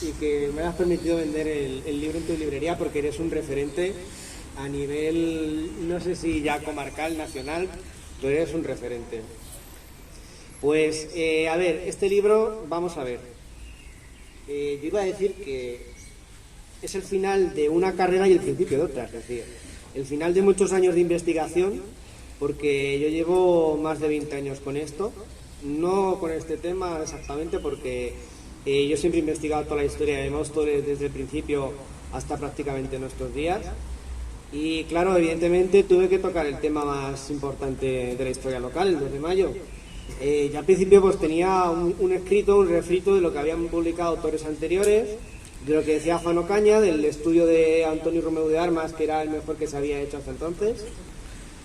y que me hayas permitido vender el libro en tu librería, porque eres un referente a nivel, no sé si ya comarcal, nacional, pero eres un referente. Pues, a ver, este libro, vamos a ver. Yo iba a decir que es el final de una carrera y el principio de otra, es decir, el final de muchos años de investigación, porque yo llevo más de 20 años con esto, no con este tema exactamente, porque yo siempre he investigado toda la historia de Móstoles desde el principio hasta prácticamente nuestros días. Y claro, evidentemente tuve que tocar el tema más importante de la historia local, el 2 de mayo. Ya al principio pues tenía un escrito, un refrito de lo que habían publicado autores anteriores, de lo que decía Juan Ocaña, del estudio de Antonio Romeu de Armas, que era el mejor que se había hecho hasta entonces.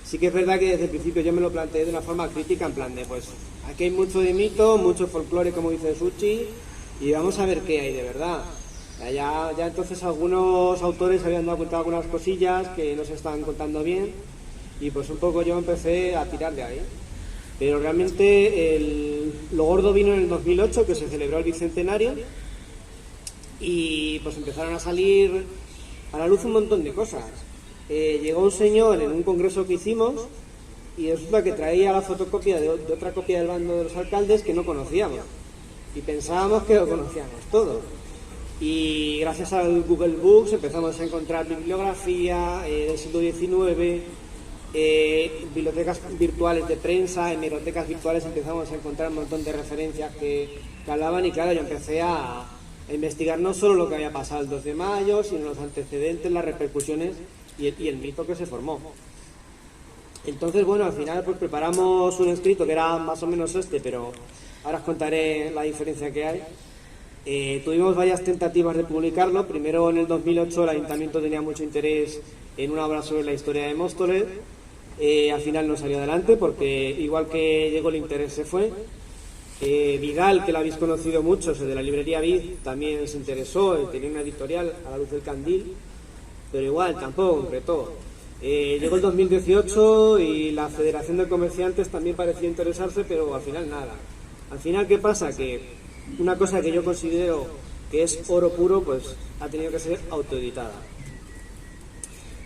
Sí que es verdad que desde el principio yo me lo planteé de una forma crítica, en plan de, pues, aquí hay mucho de mito, mucho folclore, como dice Suchi, y vamos a ver qué hay de verdad. Ya entonces algunos autores habían dado cuenta de algunas cosillas que no se estaban contando bien, y pues un poco yo empecé a tirar de ahí. Pero realmente lo gordo vino en el 2008, que se celebró el bicentenario, y pues empezaron a salir a la luz un montón de cosas. Llegó un señor en un congreso que hicimos y resulta que traía la fotocopia de otra copia del bando de los alcaldes que no conocíamos, y pensábamos que lo conocíamos todo. Y gracias al Google Books empezamos a encontrar bibliografía del siglo XIX, bibliotecas virtuales de prensa, en bibliotecas virtuales empezamos a encontrar un montón de referencias que hablaban, y claro, yo empecé a investigar no solo lo que había pasado el 2 de mayo, sino los antecedentes, las repercusiones y el mito que se formó. Entonces, bueno, al final pues preparamos un escrito que era más o menos este, pero ahora os contaré la diferencia que hay. Tuvimos varias tentativas de publicarlo. Primero, en el 2008 el ayuntamiento tenía mucho interés en una obra sobre la historia de Móstoles. Al final no salió adelante porque igual que llegó el interés se fue. Vidal, que lo habéis conocido muchos, de la librería Vid, también se interesó, tenía una editorial a la luz del candil, pero igual tampoco concretó. Llegó el 2018 y la Federación de Comerciantes también parecía interesarse, pero al final nada. Al final, ¿qué pasa? Que una cosa que yo considero que es oro puro, pues ha tenido que ser autoeditada.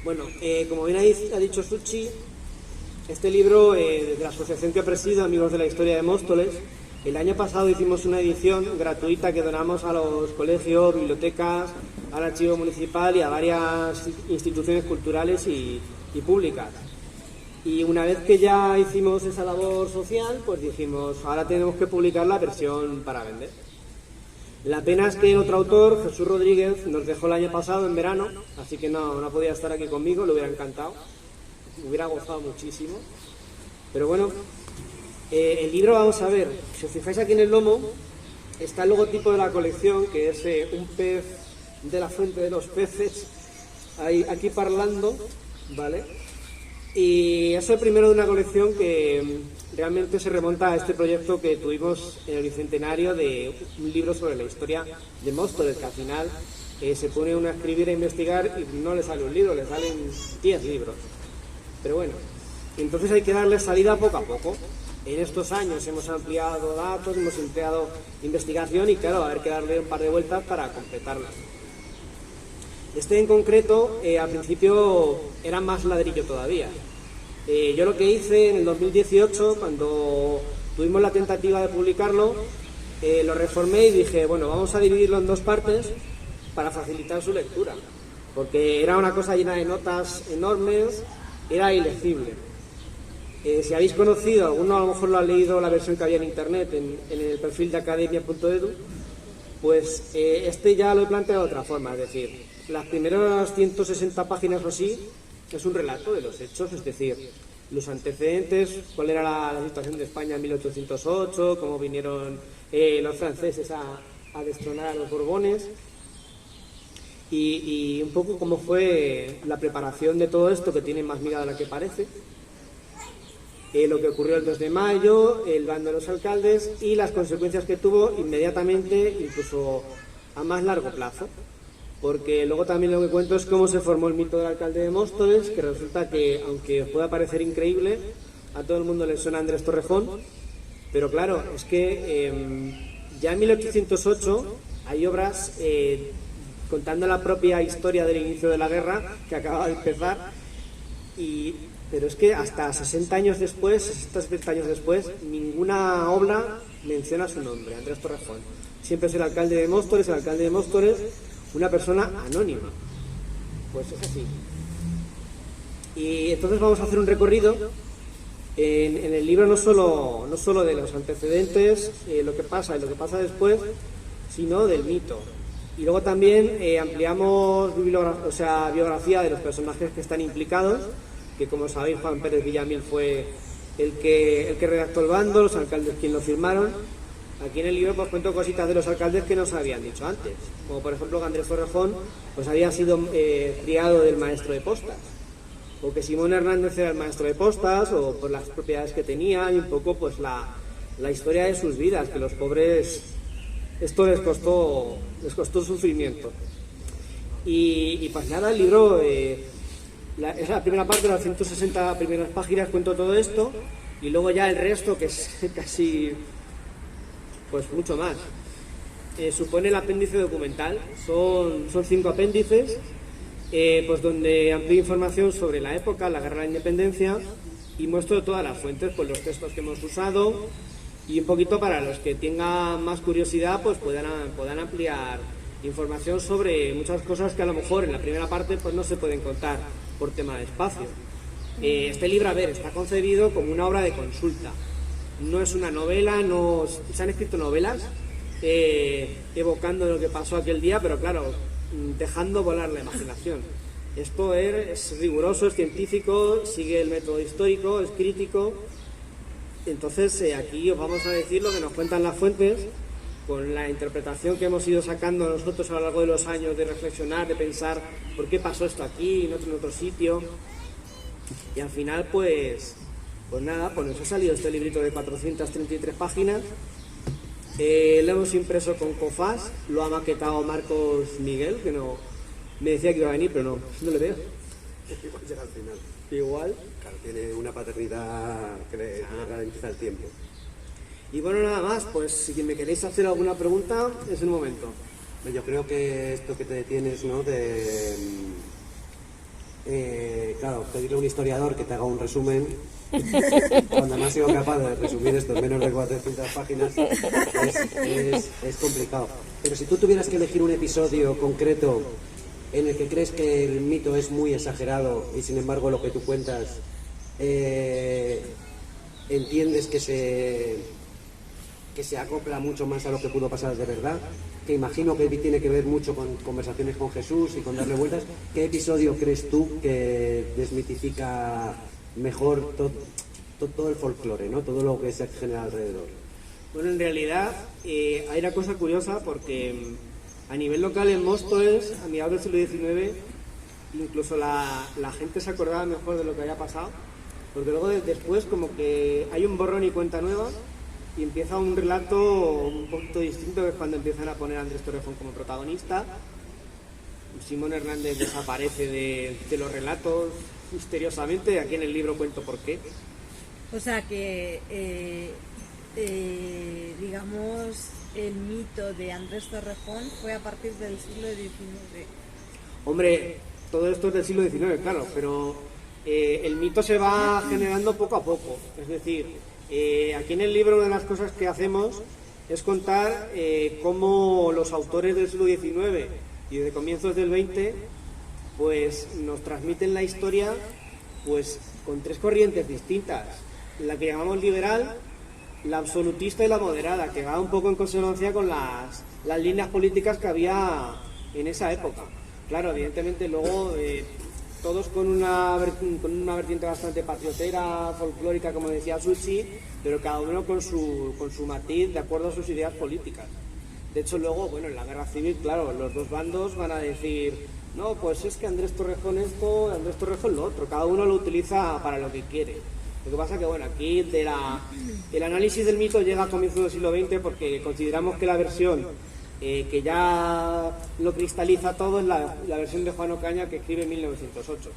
Bueno, como bien ha dicho Suchi, este libro, de la asociación que presido, Amigos de la Historia de Móstoles, el año pasado hicimos una edición gratuita que donamos a los colegios, bibliotecas, al archivo municipal y a varias instituciones culturales y públicas. Y una vez que ya hicimos esa labor social, pues dijimos, ahora tenemos que publicar la versión para vender. La pena es que el otro autor, Jesús Rodríguez, nos dejó el año pasado en verano, así que no podía estar aquí conmigo, le hubiera encantado, me hubiera gozado muchísimo. Pero bueno, el libro, vamos a ver, si os fijáis aquí en el lomo, está el logotipo de la colección, que es un pez de la fuente de los peces, aquí parlando, ¿vale? Y es el primero de una colección que realmente se remonta a este proyecto que tuvimos en el bicentenario de un libro sobre la historia de Móstoles, que al final se pone uno a escribir e investigar y no le sale un libro, le salen 10 libros. Pero bueno, entonces hay que darle salida poco a poco. En estos años hemos ampliado datos, hemos empleado investigación y claro, va a haber que darle un par de vueltas para completarla. Este en concreto, al principio era más ladrillo todavía. Yo lo que hice en el 2018, cuando tuvimos la tentativa de publicarlo, lo reformé y dije, bueno, vamos a dividirlo en dos partes para facilitar su lectura, porque era una cosa llena de notas enormes, era ilegible. Si habéis conocido, alguno a lo mejor lo ha leído la versión que había en internet, en el perfil de academia.edu, pues este ya lo he planteado de otra forma, es decir, las primeras 160 páginas o así es un relato de los hechos, es decir, los antecedentes, cuál era la situación de España en 1808, cómo vinieron los franceses a destronar a los Borbones y un poco cómo fue la preparación de todo esto, que tiene más miga de la que parece. Lo que ocurrió el 2 de mayo, el bando de los alcaldes y las consecuencias que tuvo inmediatamente, incluso a más largo plazo. Porque luego también lo que cuento es cómo se formó el mito del alcalde de Móstoles, que resulta que, aunque os pueda parecer increíble, a todo el mundo le suena Andrés Torrejón, pero claro, es que ya en 1808 Hay obras contando la propia historia del inicio de la guerra, que acaba de empezar, pero es que hasta 60 años después, 70 años después, ninguna obra menciona su nombre, Andrés Torrejón. Siempre es el alcalde de Móstoles, una persona anónima. Pues es así. Y entonces vamos a hacer un recorrido en el libro no solo de los antecedentes, lo que pasa y lo que pasa después, sino del mito. Y luego también ampliamos biografía de los personajes que están implicados, que como sabéis Juan Pérez Villamil fue el que redactó el bando, los alcaldes quien lo firmaron. Aquí en el libro pues cuento cositas de los alcaldes que no se habían dicho antes, como por ejemplo que Andrés Torrejón pues había sido criado del maestro de postas, o que Simón Hernández era el maestro de postas, o por las propiedades que tenía, y un poco pues la historia de sus vidas, que los pobres esto les costó sufrimiento. Y pues nada, el libro es la primera parte, las 160 primeras páginas, cuento todo esto, y luego ya el resto, que es casi pues mucho más, supone el apéndice documental. Son 5 apéndices, pues donde amplío información sobre la época, la guerra de la independencia, y muestro todas las fuentes, pues los textos que hemos usado, y un poquito para los que tengan más curiosidad pues puedan ampliar información sobre muchas cosas que a lo mejor en la primera parte pues no se pueden contar por tema de espacio. Este libro, está concebido como una obra de consulta. No es una novela, se han escrito novelas evocando lo que pasó aquel día, pero claro, dejando volar la imaginación. Esto es riguroso, es científico, sigue el método histórico, es crítico. Entonces aquí os vamos a decir lo que nos cuentan las fuentes, con la interpretación que hemos ido sacando nosotros a lo largo de los años, de reflexionar, de pensar por qué pasó esto aquí y no en otro sitio. Y al final pues nada, pues nos ha salido este librito de 433 páginas. Lo hemos impreso con COFAS, lo ha maquetado Marcos Miguel, que no me decía que iba a venir, pero no le veo. Igual llega al final. Igual. Claro, tiene una paternidad que le ralentiza el tiempo. Y bueno, nada más, pues si me queréis hacer alguna pregunta, es el momento. Yo creo que esto que te detienes, ¿no? Claro, pedirle a un historiador que te haga un resumen, cuando no has sido capaz de resumir esto en menos de 400 páginas, es complicado. Pero si tú tuvieras que elegir un episodio concreto en el que crees que el mito es muy exagerado y sin embargo lo que tú cuentas entiendes que se acopla mucho más a lo que pudo pasar de verdad, que imagino que tiene que ver mucho con conversaciones con Jesús y con darle vueltas, ¿qué episodio crees tú que desmitifica mejor todo el folclore, ¿no? Todo lo que se genera alrededor? Bueno, en realidad hay una cosa curiosa, porque a nivel local en Móstoles, a mediados del siglo XIX, incluso la gente se acordaba mejor de lo que había pasado, porque luego después como que hay un borrón y cuenta nueva, y empieza un relato un poquito distinto, que es cuando empiezan a poner a Andrés Torrejón como protagonista. Simón Hernández desaparece de los relatos misteriosamente, aquí en el libro cuento por qué. O sea que, digamos, el mito de Andrés Torrejón fue a partir del siglo XIX. Hombre, todo esto es del siglo XIX, claro, pero el mito se va generando poco a poco. Es decir, aquí en el libro una de las cosas que hacemos es contar cómo los autores del siglo XIX y de comienzos del XX pues nos transmiten la historia pues con 3 corrientes distintas: la que llamamos liberal, la absolutista y la moderada, que va un poco en consonancia con las líneas políticas que había en esa época. Claro, evidentemente luego todos con una vertiente bastante patriotera, folclórica, como decía Suchi, pero cada uno con su matiz de acuerdo a sus ideas políticas. De hecho, luego, bueno, en la guerra civil, claro, los dos bandos van a decir, no, pues es que Andrés Torrejón esto, Andrés Torrejón lo otro, cada uno lo utiliza para lo que quiere. Lo que pasa que, bueno, aquí el análisis del mito llega a comienzos del siglo XX, porque consideramos que la versión que ya lo cristaliza todo es la versión de Juan Ocaña, que escribe en 1908.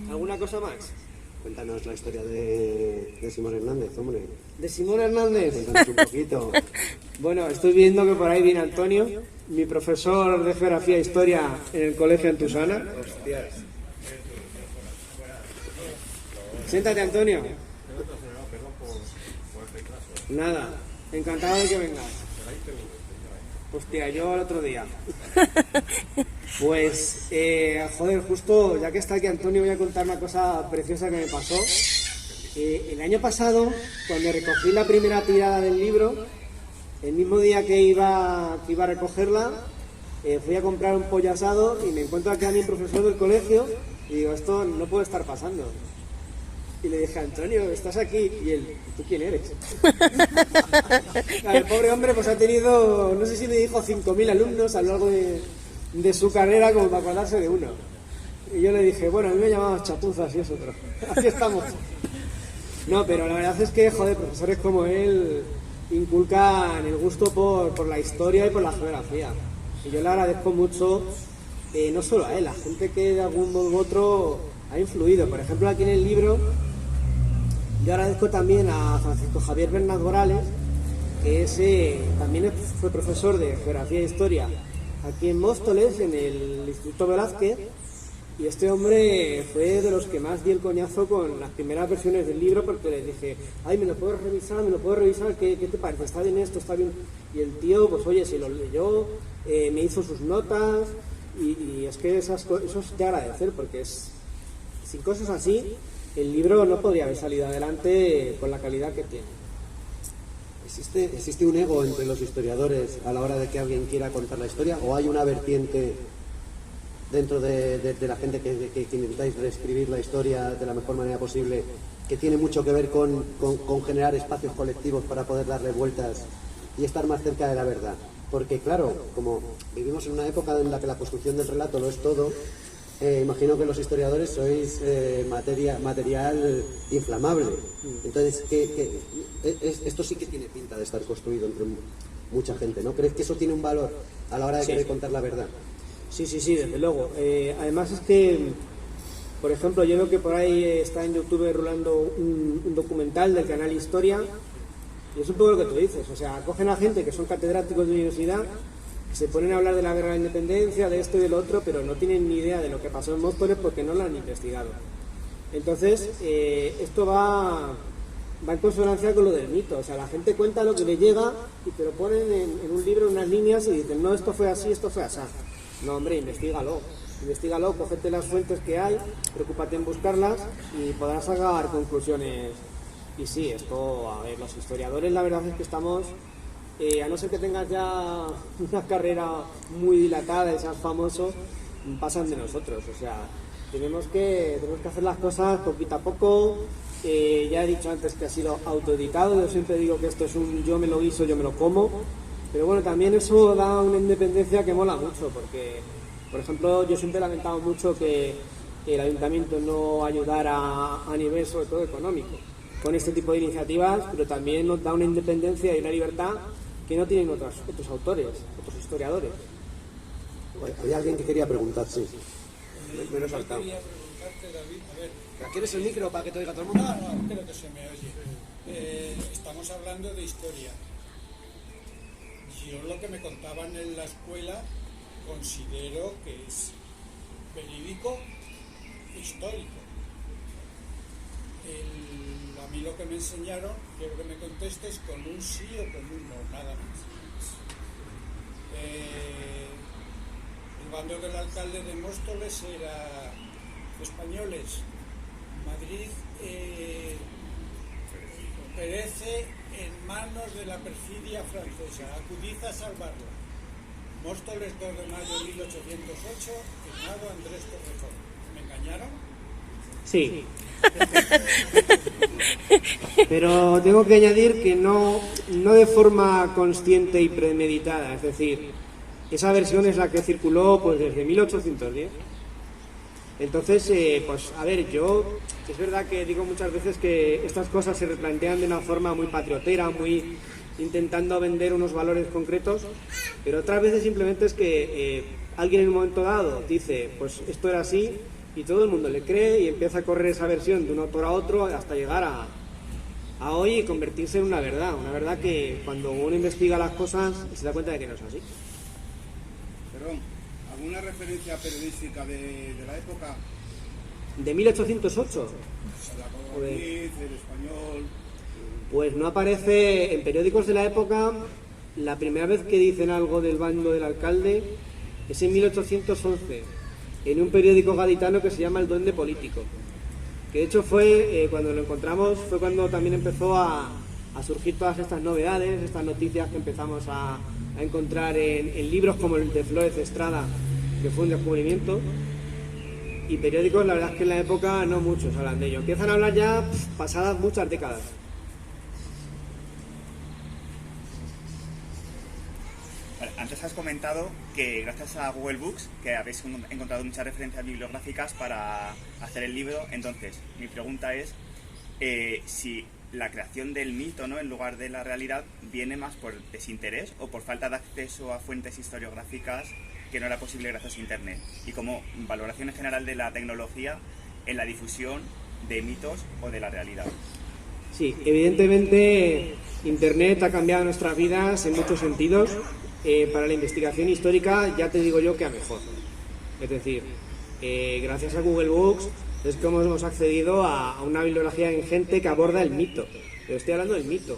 ¿Alguna cosa más? Cuéntanos la historia de Simón Hernández, hombre. ¿De Simón Hernández? Cuéntanos un poquito. Bueno, estoy viendo que por ahí viene Antonio, mi profesor de Geografía e Historia en el colegio Antusana. Hostias. Siéntate, Antonio. Nada, encantado de que vengas. Hostia, yo el otro día. Pues, joder, justo ya que está aquí Antonio, voy a contar una cosa preciosa que me pasó. El año pasado, cuando recogí la primera tirada del libro, el mismo día que iba a recogerla, fui a comprar un pollo asado y me encuentro aquí a mi profesor del colegio y digo, esto no puede estar pasando. Y le dije, Antonio, ¿estás aquí? Y él, ¿tú quién eres? El pobre hombre pues ha tenido, no sé si me dijo 5.000 alumnos a lo largo de su carrera como para acordarse de uno. Y yo le dije, bueno, a mí me llamaba Chapuzas y es otro. Aquí estamos. No, pero la verdad es que, joder, profesores como él inculcan el gusto por la historia y por la geografía. Y yo le agradezco mucho, no solo a él, a gente que de algún modo u otro ha influido. Por ejemplo, aquí en el libro, yo agradezco también a Francisco Javier Bernat Morales, que también fue profesor de Geografía e Historia aquí en Móstoles, en el Instituto Velázquez, y este hombre fue de los que más di el coñazo con las primeras versiones del libro, porque le dije, ay, ¿me lo puedes revisar? ¿Qué te parece? ¿Está bien esto? ¿Está bien? Y el tío, pues oye, se lo leyó, me hizo sus notas, y es que eso es de agradecer, porque sin cosas así, el libro no podría haber salido adelante con la calidad que tiene. ¿Existe un ego entre los historiadores a la hora de que alguien quiera contar la historia? ¿O hay una vertiente dentro de la gente que intentáis reescribir la historia de la mejor manera posible, que tiene mucho que ver con generar espacios colectivos para poder darle vueltas y estar más cerca de la verdad? Porque claro, como vivimos en una época en la que la construcción del relato lo es todo, imagino que los historiadores sois material inflamable. Entonces, esto sí que tiene pinta de estar construido entre mucha gente, ¿no? ¿Crees que eso tiene un valor a la hora de querer contar la verdad? Sí, desde luego. Además es que, por ejemplo, yo veo que por ahí está en YouTube rulando un documental del canal Historia, y es un poco lo que tú dices. O sea, cogen a gente que son catedráticos de universidad, se ponen a hablar de la guerra de la independencia, de esto y del otro, pero no tienen ni idea de lo que pasó en Móstoles porque no lo han investigado. Entonces, esto va en consonancia con lo del mito. O sea, la gente cuenta lo que le llega y te lo ponen en un libro, en unas líneas, y dicen, no, esto fue así, esto fue así. No, hombre, investígalo, cógete las fuentes que hay, preocúpate en buscarlas y podrás sacar conclusiones. Y sí, esto, a ver, los historiadores la verdad es que estamos... a no ser que tengas ya una carrera muy dilatada y seas famoso, pasan de nosotros. O sea, tenemos que hacer las cosas poquito a poco. Ya he dicho antes que ha sido autoeditado. Yo siempre digo que esto es un yo me lo guiso, yo me lo como. Pero bueno, también eso da una independencia que mola mucho, porque, por ejemplo, yo siempre he lamentado mucho que el ayuntamiento no ayudara a nivel, sobre todo económico, con este tipo de iniciativas, pero también nos da una independencia y una libertad que no tienen otros autores, otros historiadores. Hay alguien que quería preguntar, sí. Me lo he saltado. Quería preguntarte, David, a ver. ¿Quieres el micro para que te oiga todo el mundo? No, creo que se me oye. Estamos hablando de historia. Yo lo que me contaban en la escuela considero que es verídico histórico. A mí lo que me enseñaron, quiero que me contestes con un sí o con un no, nada más. El bando del alcalde de Móstoles era españoles. Madrid perece en manos de la perfidia francesa, acudid a salvarla. Móstoles 2 de mayo de 1808, firmado Andrés Torrejón. ¿Me engañaron? Sí. Pero tengo que añadir que no de forma consciente y premeditada. Es decir, esa versión es la que circuló pues desde 1810. Entonces, pues a ver, yo es verdad que digo muchas veces que estas cosas se replantean de una forma muy patriotera, muy intentando vender unos valores concretos, pero otras veces simplemente es que alguien en un momento dado dice, pues esto era así, y todo el mundo le cree y empieza a correr esa versión de un autor a otro hasta llegar a hoy y convertirse en una verdad que cuando uno investiga las cosas se da cuenta de que no es así. Perdón, ¿alguna referencia periodística de la época? De 1808. La Codorniz, el Español. Pues no aparece en periódicos de la época. La primera vez que dicen algo del bando del alcalde es en 1811, en un periódico gaditano que se llama El Duende Político, que de hecho fue, cuando lo encontramos, fue cuando también empezó a surgir todas estas novedades, estas noticias que empezamos a encontrar en libros como el de Flórez Estrada, que fue un descubrimiento, y periódicos, la verdad es que en la época no muchos hablan de ello. Empiezan a hablar ya pasadas muchas décadas. Antes has comentado que gracias a Google Books que habéis encontrado muchas referencias bibliográficas para hacer el libro. Entonces, mi pregunta es si la creación del mito, ¿no?, en lugar de la realidad viene más por desinterés o por falta de acceso a fuentes historiográficas que no era posible gracias a Internet, y como valoración en general de la tecnología en la difusión de mitos o de la realidad. Sí, evidentemente Internet ha cambiado nuestras vidas en muchos sentidos. Para la investigación histórica ya te digo yo que a mejor. Es decir, gracias a Google Books es como hemos accedido a una bibliografía ingente que aborda el mito. Pero estoy hablando del mito.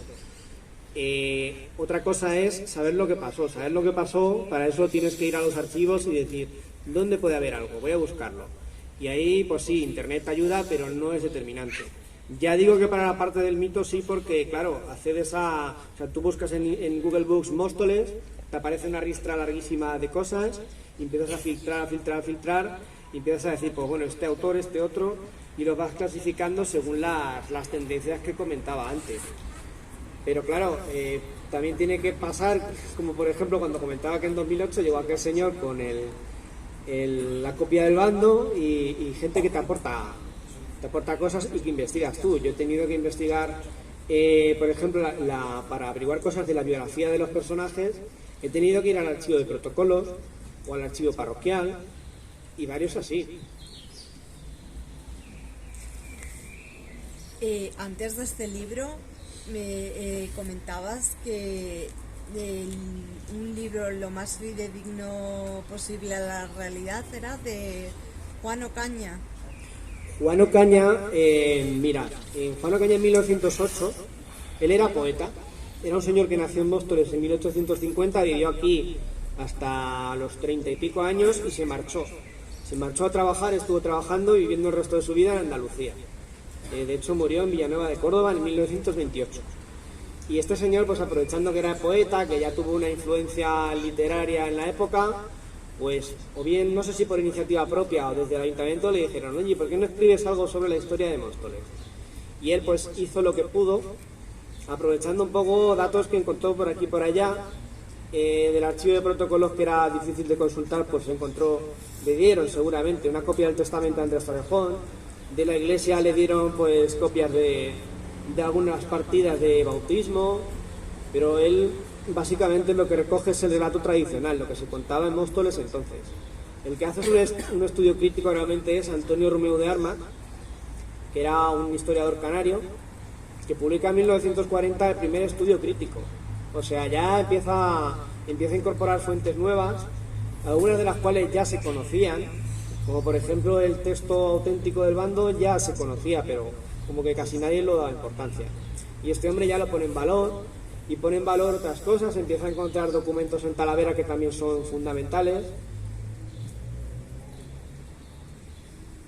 Otra cosa es saber lo que pasó. Saber lo que pasó, para eso tienes que ir a los archivos y decir, ¿dónde puede haber algo? Voy a buscarlo. Y ahí, pues sí, Internet te ayuda, pero no es determinante. Ya digo que para la parte del mito sí, porque claro, accedes a... O sea, tú buscas en Google Books Móstoles, te aparece una ristra larguísima de cosas, y empiezas a filtrar, y empiezas a decir, pues bueno, este autor, este otro, y los vas clasificando según las tendencias que comentaba antes. Pero claro, también tiene que pasar, como por ejemplo cuando comentaba que en 2008 llegó aquel señor con la copia del bando y gente que te aporta cosas y que investigas tú. Yo he tenido que investigar, por ejemplo, para averiguar cosas de la biografía de los personajes, he tenido que ir al archivo de protocolos o al archivo parroquial y varios así. Antes de este libro me comentabas que un libro lo más fidedigno posible a la realidad era de Juan Ocaña. Juan Ocaña, mira, Juan Ocaña en 1908, él era poeta, era un señor que nació en Móstoles en 1850, vivió aquí hasta los 30 y pico años y se marchó. Se marchó a trabajar, estuvo trabajando y viviendo el resto de su vida en Andalucía. De hecho murió en Villanueva de Córdoba en 1928. Y este señor, pues aprovechando que era poeta, que ya tuvo una influencia literaria en la época, pues o bien, no sé si por iniciativa propia o desde el ayuntamiento, le dijeron, oye, ¿por qué no escribes algo sobre la historia de Móstoles? Y él pues hizo lo que pudo, aprovechando un poco datos que encontró por aquí y por allá. Del archivo de protocolos, que era difícil de consultar, pues le dieron seguramente una copia del testamento de Andrés Torrejón. De la iglesia le dieron pues copias de algunas partidas de bautismo, pero él básicamente lo que recoge es el relato tradicional, lo que se contaba en Móstoles entonces. El que hace un estudio crítico realmente es Antonio Romeu de Armas, que era un historiador canario, que publica en 1940 el primer estudio crítico. O sea, ya empieza a incorporar fuentes nuevas, algunas de las cuales ya se conocían, como por ejemplo el texto auténtico del bando ya se conocía, pero como que casi nadie lo daba importancia. Y este hombre ya lo pone en valor, y pone en valor otras cosas, empieza a encontrar documentos en Talavera que también son fundamentales.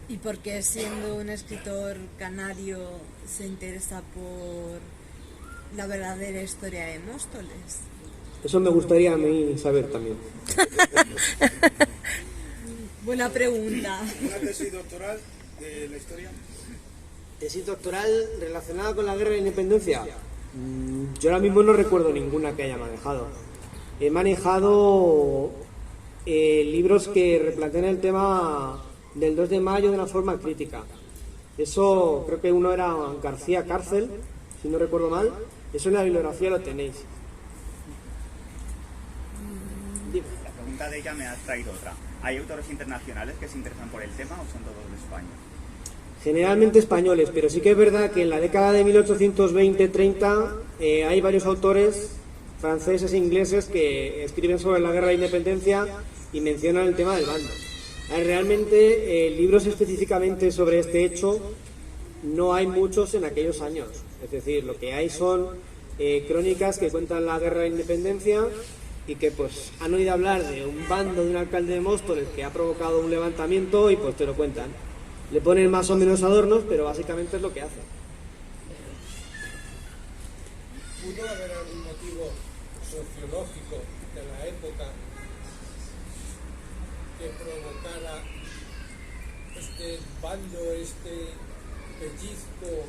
¿Y por qué, siendo un escritor canario, se interesa por la verdadera historia de Móstoles? Eso me gustaría a mí saber también. Buena pregunta. ¿Una tesis doctoral de la historia? ¿Tesis doctoral relacionada con la guerra de independencia? Yo ahora mismo no recuerdo ninguna que haya manejado. He manejado libros que replantean el tema del 2 de mayo de una forma crítica. Eso, creo que uno era García Cárcel, si no recuerdo mal. Eso en la bibliografía lo tenéis. La pregunta de ella me ha traído otra. ¿hay autores internacionales que se interesan por el tema o son todos de España? Generalmente españoles, pero sí que es verdad que en la década de 1820-30 hay varios autores franceses e ingleses que escriben sobre la guerra de independencia y mencionan el tema del bando. Realmente libros específicamente sobre este hecho no hay muchos en aquellos años. Es decir, lo que hay son crónicas que cuentan la guerra de independencia y que pues han oído hablar de un bando de un alcalde de Móstoles que ha provocado un levantamiento y pues te lo cuentan. Le ponen más o menos adornos, pero básicamente es lo que hacen. ¿Pudo haber algún motivo sociológico de la época que provocara este bando, este pellizco?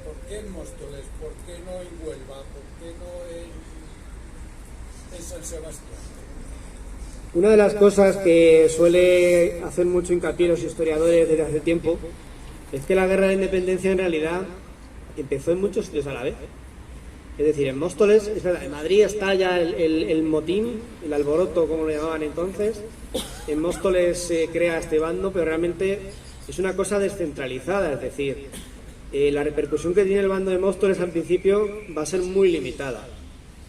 ¿Por qué en Móstoles? ¿Por qué no en Huelva? ¿Por qué no en San Sebastián? Una de las cosas que suele hacer mucho hincapié los historiadores desde hace tiempo es que la guerra de independencia en realidad empezó en muchos sitios a la vez. Es decir, en Móstoles, es verdad, en Madrid está ya el motín, el alboroto, como lo llamaban entonces. En Móstoles se crea este bando, pero realmente es una cosa descentralizada, es decir, la repercusión que tiene el bando de Móstoles al principio va a ser muy limitada.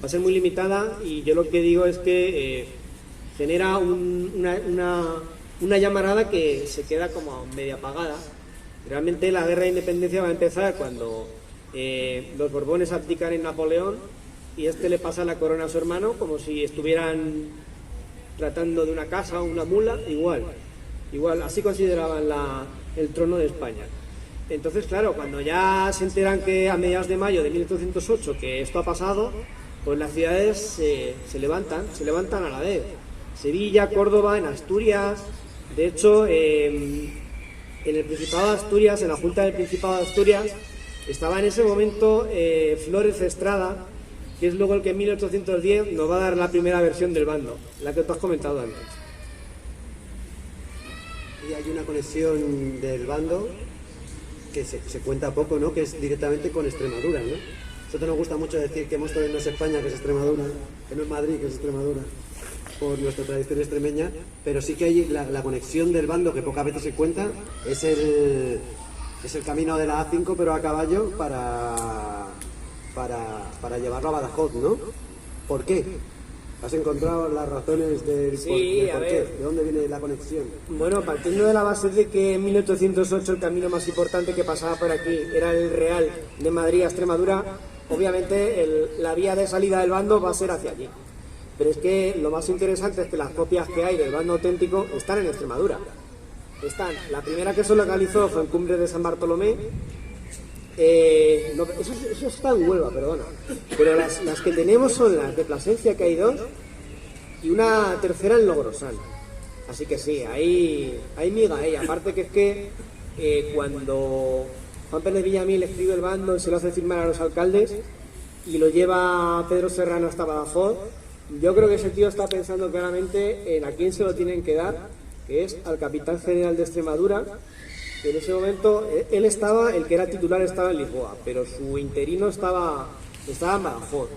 Va a ser muy limitada y yo lo que digo es que genera una llamarada que se queda como media apagada. Realmente la guerra de independencia va a empezar cuando los Borbones abdican en Napoleón y le pasa la corona a su hermano como si estuvieran tratando de una casa o una mula, igual, así consideraban el trono de España. Entonces, claro, cuando ya se enteran que a mediados de mayo de 1808 que esto ha pasado, pues las ciudades se levantan a la vez. Sevilla, Córdoba, en Asturias. De hecho, en el Principado de Asturias, en la Junta del Principado de Asturias, estaba en ese momento Flores Estrada, que es luego el que en 1810 nos va a dar la primera versión del bando, la que tú has comentado antes. Y hay una conexión del bando que se cuenta poco, ¿no? Que es directamente con Extremadura, ¿no? Nosotros nos gusta mucho decir que Móstoles no es España, que es Extremadura, que no es Madrid, que es Extremadura, por nuestra tradición extremeña, pero sí que hay la conexión del bando, que pocas veces se cuenta, es el camino de la A5, pero a caballo, para llevarlo a Badajoz, ¿no? ¿Por qué? ¿Has encontrado las razones del Sí, por qué? ¿De dónde viene la conexión? Bueno, partiendo de la base de que en 1808 el camino más importante que pasaba por aquí era el Real de Madrid a Extremadura, obviamente la vía de salida del bando va a ser hacia allí. Pero es que lo más interesante es que las copias que hay del bando auténtico están en Extremadura. La primera que se localizó fue en Cumbres de San Bartolomé. Eso está en Huelva, perdona. Pero las que tenemos son las de Plasencia, que hay 2, y una tercera en Logrosán. Así que sí, hay miga ahí. Aparte que es que cuando Juan Pérez Villamil escribe el bando y se lo hace firmar a los alcaldes y lo lleva Pedro Serrano hasta Badajoz, yo creo que ese tío está pensando claramente en a quién se lo tienen que dar, que es al capitán general de Extremadura. En ese momento, el que era titular estaba en Lisboa, pero su interino estaba en Badajoz.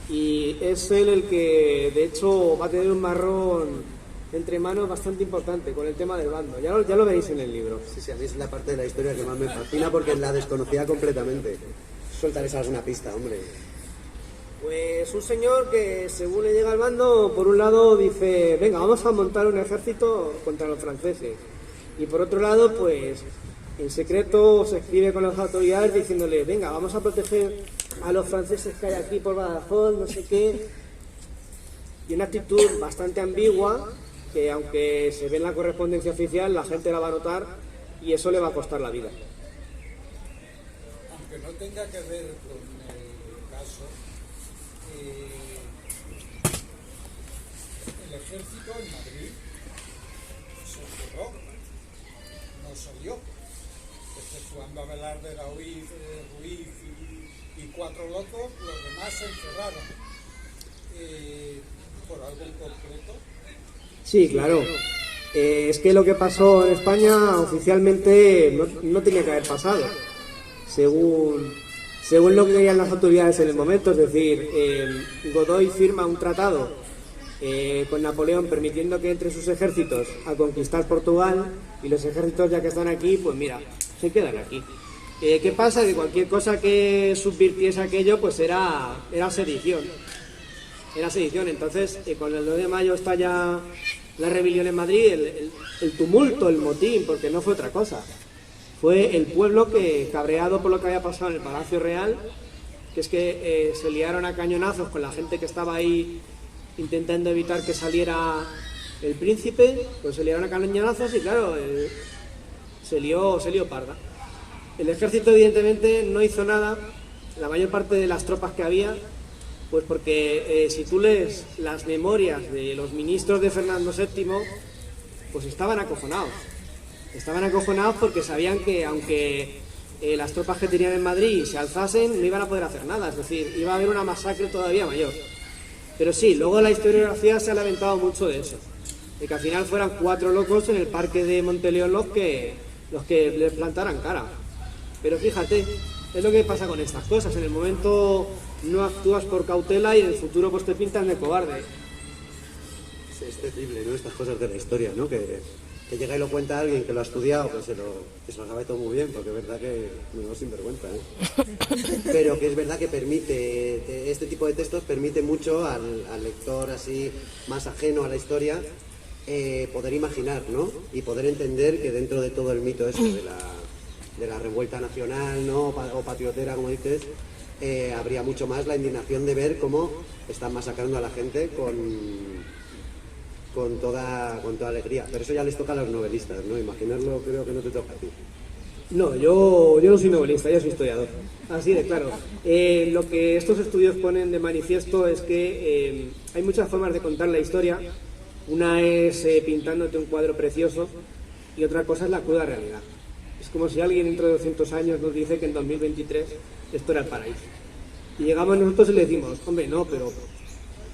Y es él el que, de hecho, va a tener un marrón entre manos bastante importante con el tema del bando. Ya lo veréis en el libro. Sí, a mí es la parte de la historia que más me fascina porque la desconocía completamente. Suéltales alguna pista, hombre. Pues un señor que, según le llega al bando, por un lado dice, venga, vamos a montar un ejército contra los franceses. Y por otro lado, pues, en secreto se escribe con las autoridades diciéndole, venga, vamos a proteger a los franceses que hay aquí por Badajoz, no sé qué. Y una actitud bastante ambigua, que aunque se ve en la correspondencia oficial, la gente la va a notar y eso le va a costar la vida. Aunque no tenga que ver con el caso, el ejército en Madrid se cerró, no salió, exceptuando a Velarde, Ruiz y 4 locos, los demás se encerraron. ¿Por algo en concreto? Sí, claro. Es que lo que pasó en España oficialmente no tenía que haber pasado, según lo que querían las autoridades en el momento. Es decir, Godoy firma un tratado con Napoleón permitiendo que entre sus ejércitos a conquistar Portugal, y los ejércitos ya que están aquí, pues mira, se quedan aquí. ¿Qué pasa? Que cualquier cosa que subvirtiese aquello, pues era sedición. Era sedición. Entonces, con el 2 de mayo estalla la rebelión en Madrid, el tumulto, el motín, porque no fue otra cosa. Fue el pueblo que, cabreado por lo que había pasado en el Palacio Real, que es que se liaron a cañonazos con la gente que estaba ahí intentando evitar que saliera el príncipe, pues se liaron a cañonazos y claro, se lió parda. El ejército evidentemente no hizo nada, la mayor parte de las tropas que había, pues porque si tú lees las memorias de los ministros de Fernando VII, pues estaban acojonados. Estaban acojonados porque sabían que aunque las tropas que tenían en Madrid se alzasen, no iban a poder hacer nada, es decir, iba a haber una masacre todavía mayor. Pero sí, luego la historiografía se ha lamentado mucho de eso, de que al final fueran 4 locos en el parque de Monteleón los que les plantaran cara. Pero fíjate, es lo que pasa con estas cosas, en el momento no actúas por cautela y en el futuro pues te pintas de cobarde. Es terrible, ¿no? Estas cosas de la historia, ¿no? Que llega y lo cuenta alguien que lo ha estudiado, pues se lo sabe todo muy bien, porque es verdad que no es sinvergüenza, ¿eh? Pero que es verdad que permite, este tipo de textos permite mucho al lector así más ajeno a la historia poder imaginar, ¿no? Y poder entender que dentro de todo el mito este de la revuelta nacional, ¿no? O patriotera, como dices, habría mucho más la indignación de ver cómo están masacrando a la gente con toda alegría. Pero eso ya les toca a los novelistas, ¿no? Imaginarlo creo que no te toca a ti. No, yo no soy novelista, yo soy historiador. Así de claro. Lo que estos estudios ponen de manifiesto es que hay muchas formas de contar la historia. Una es pintándote un cuadro precioso y otra cosa es la cruda realidad. Es como si alguien dentro de 200 años nos dice que en 2023 esto era el paraíso. Y llegamos nosotros y le decimos, hombre, no, pero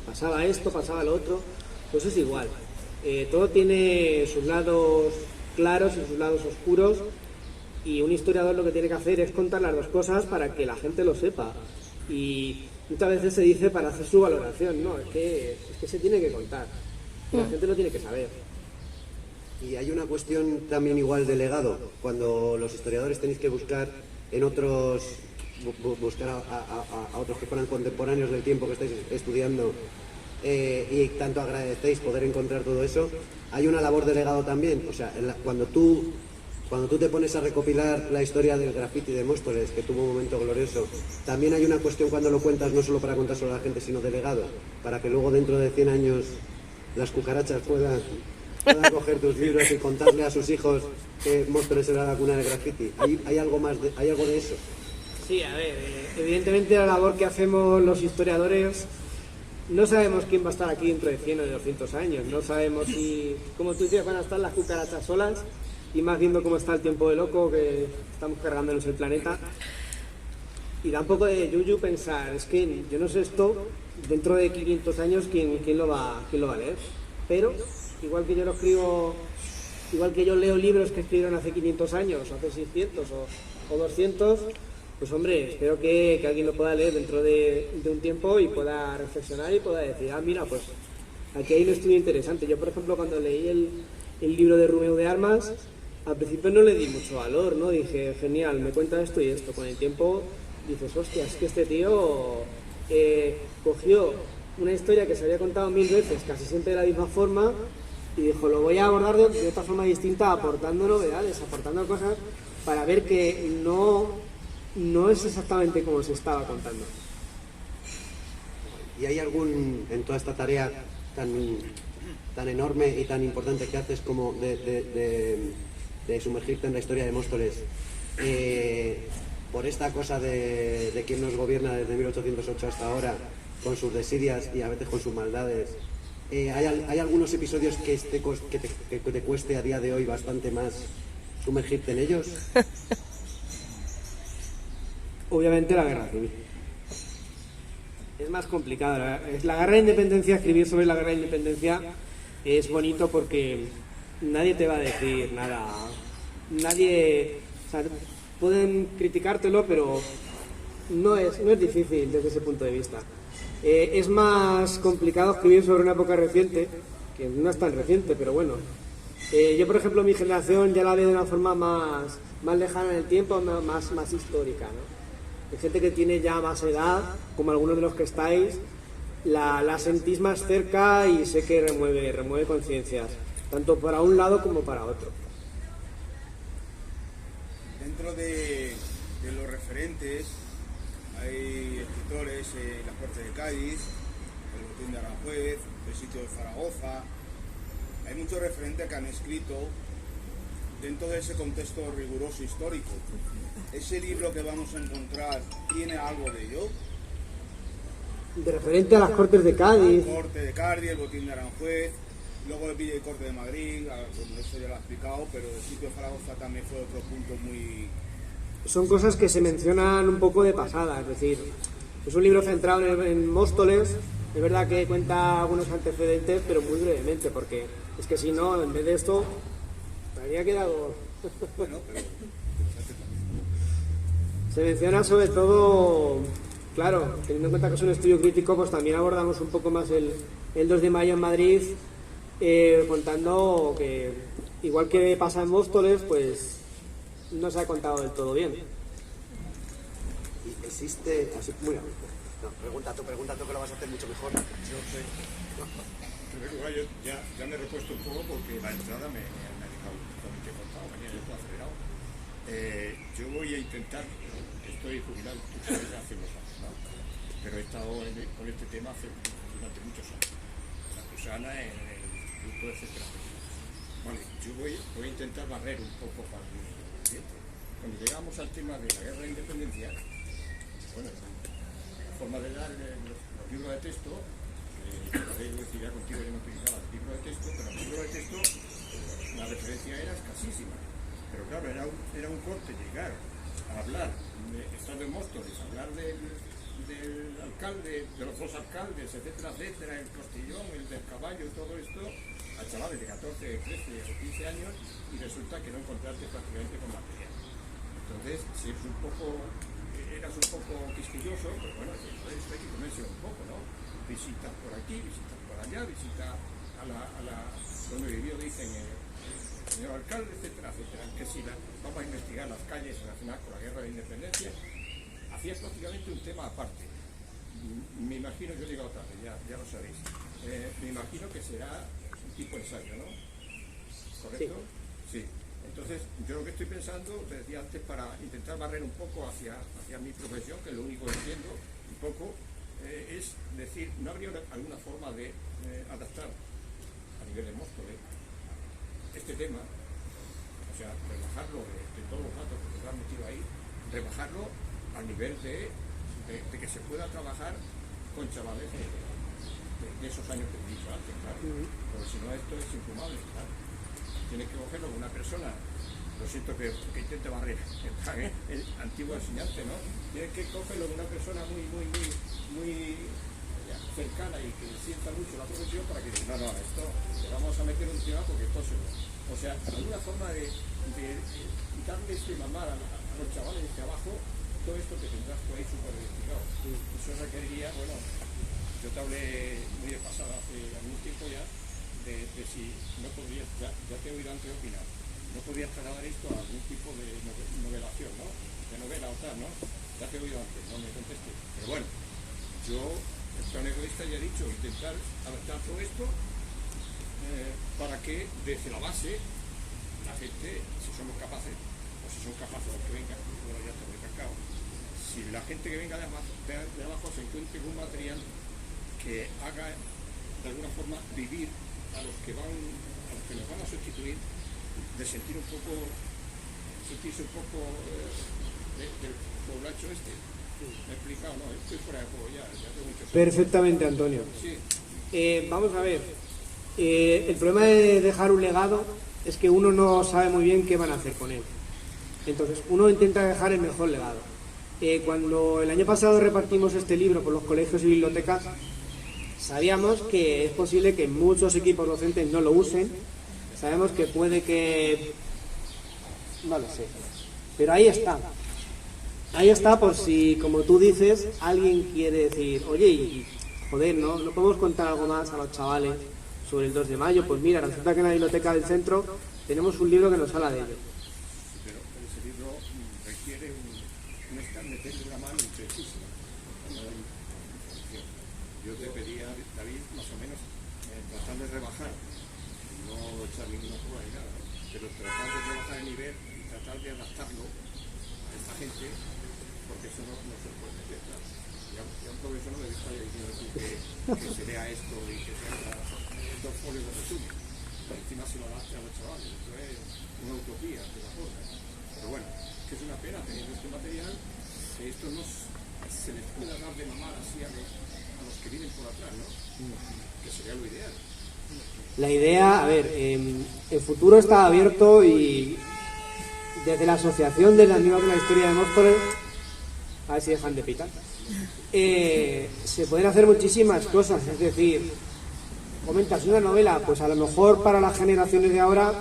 pasaba esto, pasaba lo otro. Pues es igual. Todo tiene sus lados claros y sus lados oscuros, y un historiador lo que tiene que hacer es contar las dos cosas para que la gente lo sepa. Y muchas veces se dice para hacer su valoración, no, es que se tiene que contar. La gente lo tiene que saber. Y hay una cuestión también igual de legado, cuando los historiadores tenéis que buscar en otros, buscar a otros que fueran contemporáneos del tiempo que estáis estudiando, y tanto agradecéis poder encontrar todo eso. Hay una labor de legado también, o sea, cuando tú te pones a recopilar la historia del graffiti de Móstoles, que tuvo un momento glorioso, también hay una cuestión cuando lo cuentas, no solo para contar solo a la gente, sino de legado, para que luego dentro de 100 años las cucarachas puedan coger tus libros y contarle a sus hijos que Móstoles era la cuna del graffiti. ¿Hay algo de eso? Sí, a ver, evidentemente la labor que hacemos los historiadores, no sabemos quién va a estar aquí dentro de 100 o de 200 años, no sabemos si, como tú dices, van a estar las cucarachas solas, y más viendo cómo está el tiempo de loco, que estamos cargándonos el planeta. Y da un poco de yuyu pensar, es que yo no sé esto, dentro de 500 años, ¿quién lo va a leer? Pero, igual que yo lo escribo, igual que yo leo libros que escribieron hace 500 años, hace 600 o 200, pues hombre, espero que alguien lo pueda leer dentro de un tiempo y pueda reflexionar y pueda decir, mira, pues aquí hay un estudio interesante. Yo, por ejemplo, cuando leí el libro de Romeu de Armas, al principio no le di mucho valor, ¿no? Dije, genial, me cuenta esto y esto. Con el tiempo dices, hostia, es que este tío cogió una historia que se había contado 1000 veces, casi siempre de la misma forma, y dijo, lo voy a abordar de otra forma distinta, aportando novedades, aportando cosas, para ver que no es exactamente como se estaba contando. ¿Y hay algún, en toda esta tarea tan enorme y tan importante que haces como de sumergirte en la historia de Móstoles, por esta cosa de quién nos gobierna desde 1808 hasta ahora, con sus desidias y a veces con sus maldades, ¿hay algunos episodios que te cueste a día de hoy bastante más sumergirte en ellos? Obviamente la guerra civil. Es más complicado. La guerra de independencia, escribir sobre la guerra de independencia es bonito porque nadie te va a decir nada. Nadie, o sea, pueden criticártelo, pero no es difícil desde ese punto de vista. Es más complicado escribir sobre una época reciente, que no es tan reciente, pero bueno. Yo, por ejemplo, mi generación ya la veo de una forma más lejana en el tiempo, más histórica, ¿no? Hay gente que tiene ya más edad, como algunos de los que estáis, la sentís más cerca y sé que remueve conciencias, tanto para un lado como para otro. Dentro de los referentes hay escritores, La Corte de Cádiz, El Botín de Aranjuez, El Sitio de Zaragoza. Hay muchos referentes que han escrito dentro de ese contexto riguroso histórico. ¿Ese libro que vamos a encontrar tiene algo de ello? De referente a las Cortes de Cádiz. La Corte de Cádiz, El Botín de Aranjuez, luego el Villa y Corte de Madrid, bueno, eso ya lo he explicado, pero El Sitio de Zaragoza también fue otro punto muy... Son cosas que se mencionan un poco de pasada, es decir, es un libro centrado en Móstoles. Es verdad que cuenta algunos antecedentes, pero muy brevemente, porque es que si no, en vez de esto, me habría quedado... Bueno, pero... Se menciona sobre todo, claro, teniendo en cuenta que es un estudio crítico, pues también abordamos un poco más el 2 de mayo en Madrid, contando que, igual que pasa en Móstoles, pues no se ha contado del todo bien. Y existe, así, muy bien. No, pregunta tú que lo vas a hacer mucho mejor. Yo sé. En primer lugar, yo ya me he repuesto un poco porque la entrada me ha dejado totalmente cortado, venía yo todo acelerado. Yo voy a intentar, estoy jubilado, tú sabes, hace unos años, ¿no? Pero he estado con este tema durante muchos años. En la Cruzana, en el grupo, etc. Vale, yo voy a intentar barrer un poco para el siguiente. Cuando llegamos al tema de la guerra de independencia, bueno, la forma de dar los libros de texto, yo decía contigo, yo no utilizaba el libro de texto, pero el libro de texto la referencia era escasísima. Pero claro, era un corte llegar a hablar de Estado de Móstoles, hablar del alcalde, de los dos alcaldes, etcétera, etcétera, el Costillón, el del caballo, todo esto, a chavales de 14, 13 o 15 años, y resulta que no encontraste prácticamente con material. Entonces, si eres eras un poco quisquilloso, pues bueno, esto hay que comerse un poco, ¿no? Visitas por aquí, visitas por allá, visita a donde vivió, dicen, señor alcalde, etcétera, etcétera, que si vamos a investigar las calles relacionadas con la guerra de independencia, hacía prácticamente un tema aparte. Me imagino, yo he llegado tarde, ya lo sabéis, me imagino que será un tipo de ensayo, ¿no? ¿Correcto? Sí. Entonces, yo lo que estoy pensando, te decía antes, para intentar barrer un poco hacia mi profesión, que es lo único que entiendo, un poco, es decir, ¿no habría alguna forma de adaptar a nivel de Móstoles este tema? O sea, rebajarlo de todos los datos que nos han metido ahí, rebajarlo al nivel de que se pueda trabajar con chavales de esos años que he dicho antes, claro. Porque si no, esto es infumable, claro. Tienes que cogerlo con una persona, lo siento que intente barrer, el antiguo enseñante, ¿no? Tienes que cogerlo con una persona muy cercana y que sienta mucho la profesión para que diga, no, esto le vamos a meter un tema porque esto se... O sea, alguna forma de quitarle este mamar a los chavales de abajo, todo esto que tendrás tú ahí súper investigado. Eso requeriría, bueno, yo te hablé muy de pasada hace algún tiempo ya, de si no podrías, ya te he oído antes opinar, no podrías trasladar esto a algún tipo de novelación, ¿no? De novela o tal, ¿no? Ya te he oído antes, no me contestes. Pero bueno, yo, el plan egoísta, ya he dicho, intentar adaptar todo esto para que desde la base la gente, si somos capaces, o si son capaces los que vengan, bueno, ya está recalcado, si la gente que venga de abajo se encuentre con un material que haga de alguna forma vivir a los que nos van a sustituir, de sentirse un poco del poblacho este. ¿Me he explicado? No, estoy fuera de juego ya tengo mucho. Perfectamente, Antonio. Sí. Vamos a ver. El problema de dejar un legado es que uno no sabe muy bien qué van a hacer con él. Entonces, uno intenta dejar el mejor legado. Cuando el año pasado repartimos este libro por los colegios y bibliotecas, sabíamos que es posible que muchos equipos docentes no lo usen. Sabemos que puede que... No lo sé. Pero ahí está. Ahí está por si, como tú dices, alguien quiere decir, oye, y joder, ¿no podemos contar algo más a los chavales sobre el 2 de mayo? Pues mira, resulta que en la biblioteca del centro tenemos un libro que nos habla de ello. Pero ese libro requiere un estar metiendo la mano precisísima. Yo te pedía, David, más o menos, tratar de rebajar, no echar ninguna prueba ni nada, pero tratar de rebajar el nivel y tratar de adaptarlo a esta gente, porque eso no se puede meter, claro. Ya un profesor no me está diciendo que se lea esto y que se haga 2 folios de resumen. Encima se lo adapte a los chavales, eso es una utopía de la cosa. Pero bueno, que es una pena teniendo este material, que esto no se les pueda dar de mamar así a los que vienen por atrás, ¿no? Que sería lo ideal. La idea, a ver, el futuro está abierto y desde la asociación de Amigos de la Historia de Móstoles, a ver si dejan de pitar, se pueden hacer muchísimas cosas, es decir, comentas una novela, pues a lo mejor para las generaciones de ahora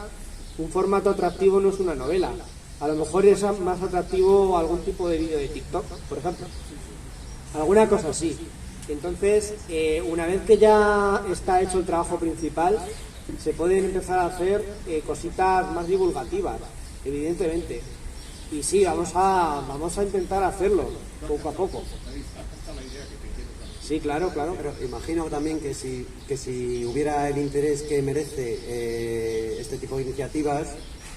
un formato atractivo no es una novela, a lo mejor es más atractivo algún tipo de vídeo de TikTok, por ejemplo, alguna cosa así. Entonces, una vez que ya está hecho el trabajo principal, se pueden empezar a hacer cositas más divulgativas, evidentemente. Y sí, vamos a intentar hacerlo poco a poco. Sí, claro. Pero imagino también que si hubiera el interés que merece este tipo de iniciativas,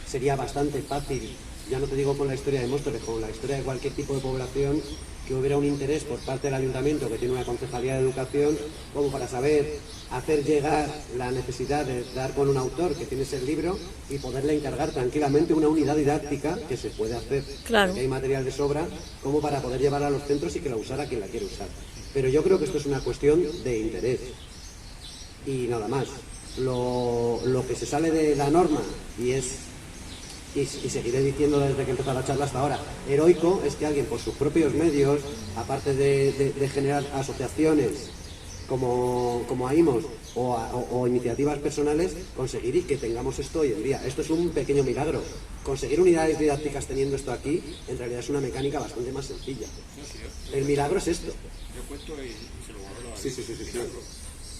sería bastante fácil, ya no te digo con la historia de Móstoles, con la historia de cualquier tipo de población, que hubiera un interés por parte del ayuntamiento, que tiene una concejalía de educación, como para saber hacer llegar la necesidad de dar con un autor que tiene ese libro y poderle encargar tranquilamente una unidad didáctica, que se puede hacer, Claro. porque hay material de sobra, como para poder llevarla a los centros y que la usara quien la quiere usar. Pero yo creo que esto es una cuestión de interés y nada más. Lo que se sale de la norma y seguiré diciendo desde que empezó la charla hasta ahora, heroico es que alguien por sus propios medios, aparte de generar asociaciones como AIMOS o iniciativas personales, conseguir que tengamos esto hoy en día. Esto es un pequeño milagro. Conseguir unidades didácticas teniendo esto aquí, en realidad es una mecánica bastante más sencilla. El milagro es esto. Yo cuento y se lo guardo a Sí.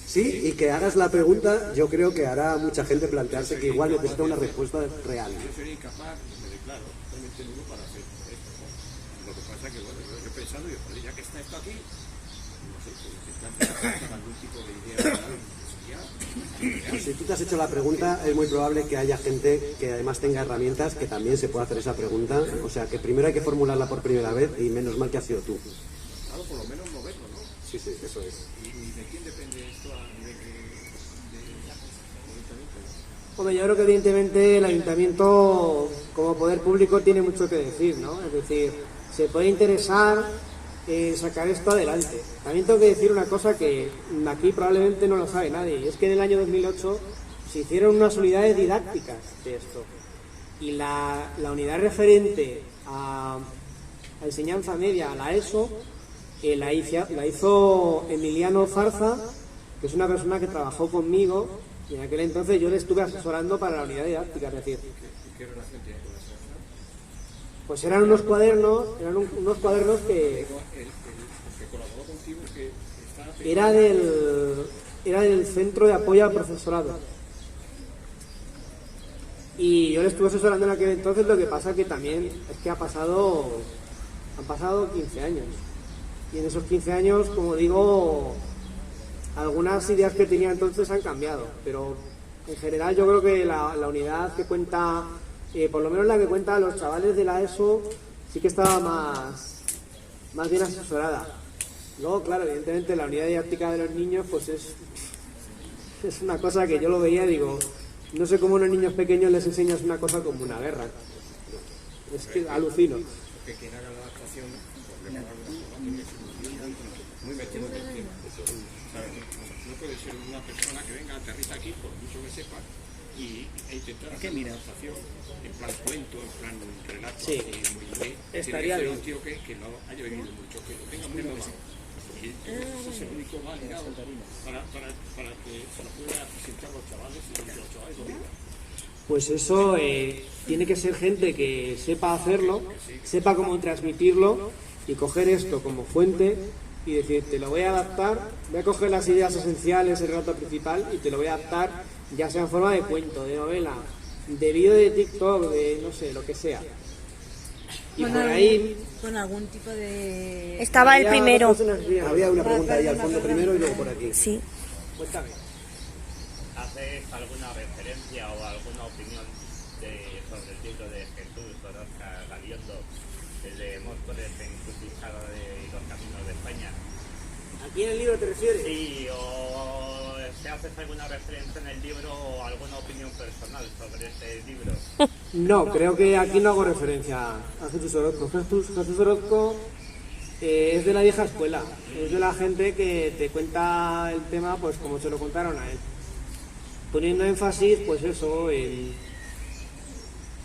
Sí, y que hagas la pregunta, yo creo que hará a mucha gente plantearse que igual necesita una respuesta real. Yo sería incapaz, me declaro, totalmente nulo para hacer esto, ¿no? Lo que pasa es que, bueno, yo he pensado, joder, ya que está esto aquí, no sé, pues intentar algún tipo de idea, sería... Si tú te has hecho la pregunta, es muy probable que haya gente que además tenga herramientas que también se pueda hacer esa pregunta. O sea, que primero hay que formularla por primera vez y menos mal que has sido tú. Claro, por lo menos moverlo, ¿no? Sí, eso es. ¿Y de quién depende esto a nivel de ayuntamiento? Hombre, yo creo que evidentemente el ayuntamiento como poder público tiene mucho que decir, ¿no? Es decir, se puede interesar en sacar esto adelante. También tengo que decir una cosa que aquí probablemente no lo sabe nadie, y es que en el año 2008 se hicieron unas unidades didácticas de esto. Y la unidad referente a enseñanza media, a la ESO, la hizo Emiliano Zarza, que es una persona que trabajó conmigo, y en aquel entonces yo le estuve asesorando para la unidad didáctica. Es decir, ¿Qué relación tiene con esa? pues eran unos cuadernos que El que colaboró contigo, que está... era del Centro de Apoyo al Profesorado. Y yo le estuve asesorando en aquel entonces. Lo que pasa que también es que han pasado 15 años. Y en esos 15 años, como digo, algunas ideas que tenía entonces han cambiado. Pero en general yo creo que la unidad que cuenta, por lo menos la que cuenta a los chavales de la ESO, sí que estaba más bien asesorada. Luego, claro, evidentemente la unidad didáctica de los niños pues es una cosa que yo lo veía y digo, no sé cómo a unos niños pequeños les enseñas una cosa como una guerra. Es que alucino. Que quien haga la adaptación, por llamarlo de alguna forma, tiene que ser muy metido en el tema. ¿Sabes? No puede ser una persona que venga, aterriza aquí, por mucho que sepa, e intentar hacer una adaptación en plan cuento, en plan relato, Sí. así, muy bien. Estaría Tiene que ser bien. un tío que lo haya vivido mucho, que lo tenga muy grabado. Y ese es el único válido para que se lo pueda presentar a los chavales y que los chavales lo vivan. Pues eso tiene que ser gente que sepa hacerlo, sepa cómo transmitirlo y coger esto como fuente y decir, te lo voy a adaptar, voy a coger las ideas esenciales, el relato principal, y te lo voy a adaptar, ya sea en forma de cuento, de novela, de vídeo de TikTok, de no sé, lo que sea. Y por ahí... Con algún tipo de... Estaba el primero. Había una pregunta ahí al fondo primero y luego por aquí. Sí. Cuéntame. ¿Haces alguna referencia o alguna opinión sobre el libro de Jesús Orozca Gabilondo, el de Móstoles encrucijada de los caminos de España? ¿Aquí en el libro te refieres? Sí, o si haces alguna referencia en el libro o alguna opinión personal sobre este libro. No, creo que aquí no hago referencia a Jesús Orozco. Jesús Orozco es de la vieja escuela, es de la gente que te cuenta el tema pues como se lo contaron a él, poniendo énfasis pues eso,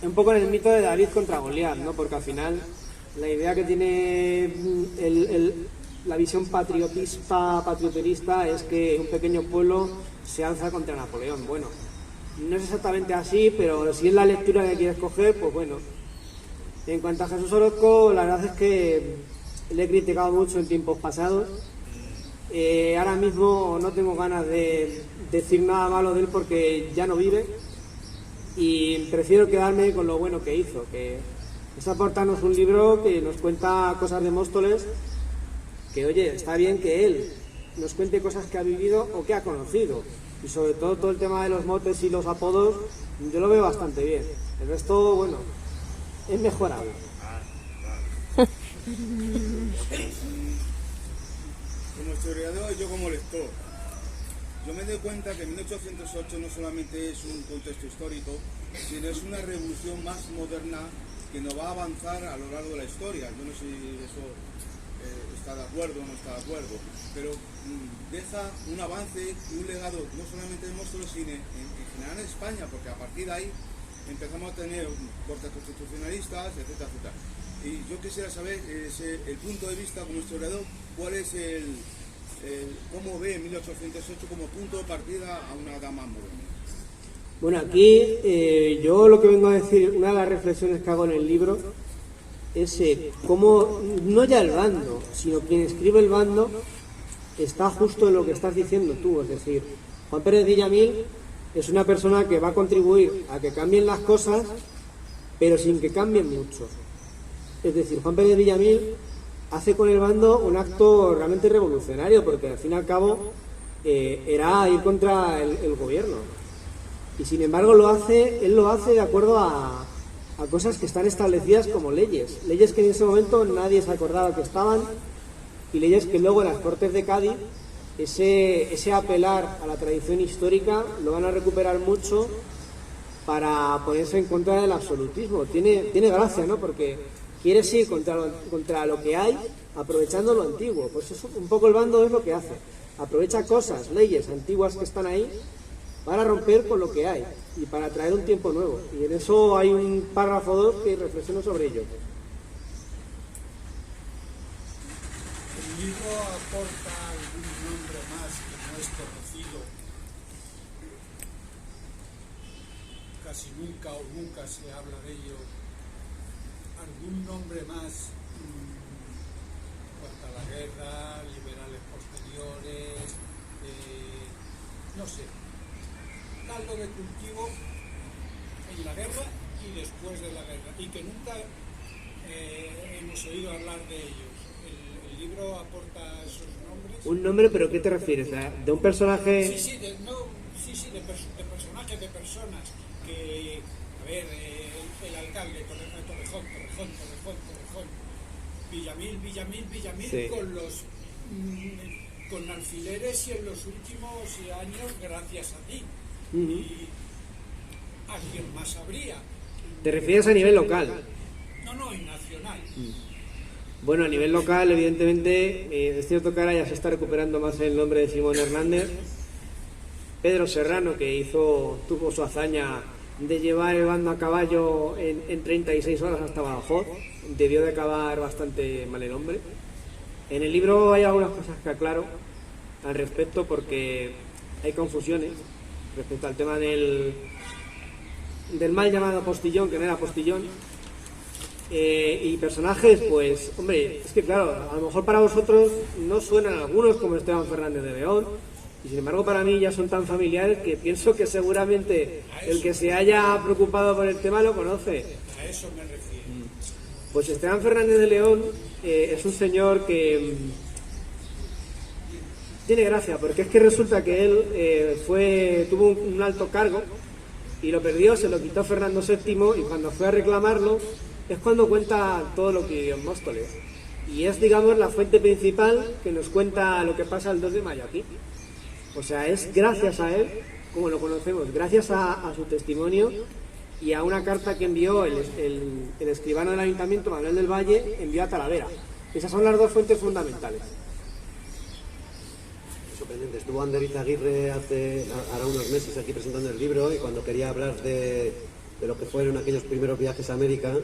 un poco en el mito de David contra Goliat, ¿no? Porque al final la idea que tiene la visión patrioterista es que un pequeño pueblo se alza contra Napoleón. Bueno, no es exactamente así, pero si es la lectura que quieres coger, pues bueno. En cuanto a Jesús Orozco, la verdad es que le he criticado mucho en tiempos pasados. Ahora mismo no tengo ganas de decir nada malo de él porque ya no vive y prefiero quedarme con lo bueno que hizo, que es aportarnos un libro que nos cuenta cosas de Móstoles, que oye, está bien que él nos cuente cosas que ha vivido o que ha conocido, y sobre todo el tema de los motes y los apodos yo lo veo bastante bien. El resto, bueno, es mejorable. Como historiador y yo como lector, yo me doy cuenta que 1808 no solamente es un contexto histórico, sino es una revolución más moderna que nos va a avanzar a lo largo de la historia. Yo no sé si eso está de acuerdo o no está de acuerdo, pero deja un avance y un legado no solamente en Móstoles, sino en general en España, porque a partir de ahí empezamos a tener cortes constitucionalistas, etcétera, etcétera. Y yo quisiera saber el punto de vista como historiador, cuál es cómo ve 1808 como punto de partida a una edad más moderna. Bueno, aquí yo lo que vengo a decir, una de las reflexiones que hago en el libro es cómo, no ya el bando, sino quien escribe el bando está justo en lo que estás diciendo tú. Es decir, Juan Pérez Villamil es una persona que va a contribuir a que cambien las cosas, pero sin que cambien mucho. Es decir, Juan Pérez Villamil hace con el bando un acto realmente revolucionario, porque al fin y al cabo era ir contra el gobierno. Y sin embargo él lo hace de acuerdo a cosas que están establecidas como leyes que en ese momento nadie se acordaba que estaban, y leyes que luego en las Cortes de Cádiz ese apelar a la tradición histórica lo van a recuperar mucho para ponerse en contra del absolutismo. Tiene gracia, ¿no? Porque quieres ir contra lo que hay aprovechando lo antiguo. Pues eso, un poco el bando es lo que hace, aprovecha cosas, leyes antiguas que están ahí para romper con lo que hay y para traer un tiempo nuevo. Y en eso hay un párrafo 2 que reflexiono sobre ello. ¿El libro aporta algún nombre más que no es conocido? Casi nunca o nunca se habla de ello. ¿Algún nombre más cuanto a la guerra, liberales posteriores, no sé, caldo de cultivo en la guerra y después de la guerra, y que nunca hemos oído hablar de ellos? ¿El libro aporta esos nombres? ¿Un nombre? ¿Pero qué te refieres? ¿De un personaje? Sí, de personajes, de personas que, a ver, el alcalde, Torrejón, Villamil, sí, con alfileres, y en los últimos años gracias a ti. Uh-huh. Y alguien más habría. ¿Te refieres a nivel local? No, y nacional. Bueno, a nivel local, evidentemente, es cierto que ahora ya se está recuperando más el nombre de Simón Hernández. Pedro Serrano, que tuvo su hazaña de llevar el bando a caballo en 36 horas hasta Badajoz, debió de acabar bastante mal el hombre. En el libro hay algunas cosas que aclaro al respecto, porque hay confusiones respecto al tema del mal llamado Postillón, que no era Postillón. Y personajes, pues, hombre, es que claro, a lo mejor para vosotros no suenan algunos como Esteban Fernández de León, y sin embargo para mí ya son tan familiares que pienso que seguramente el que se haya preocupado por el tema lo conoce. A eso me refiero. Pues Esteban Fernández de León es un señor que tiene gracia, porque es que resulta que él tuvo un alto cargo y lo perdió, se lo quitó Fernando VII, y cuando fue a reclamarlo es cuando cuenta todo lo que vivió en Móstoles. Y es, digamos, la fuente principal que nos cuenta lo que pasa el 2 de mayo aquí. O sea, es gracias a él, como lo conocemos, gracias a su testimonio y a una carta que envió el escribano del Ayuntamiento, Manuel del Valle, envió a Talavera. Esas son las dos fuentes fundamentales. Sorprendente. Estuvo Ander Izaguirre hará unos meses aquí presentando el libro, y cuando quería hablar de lo que fueron aquellos primeros viajes a América,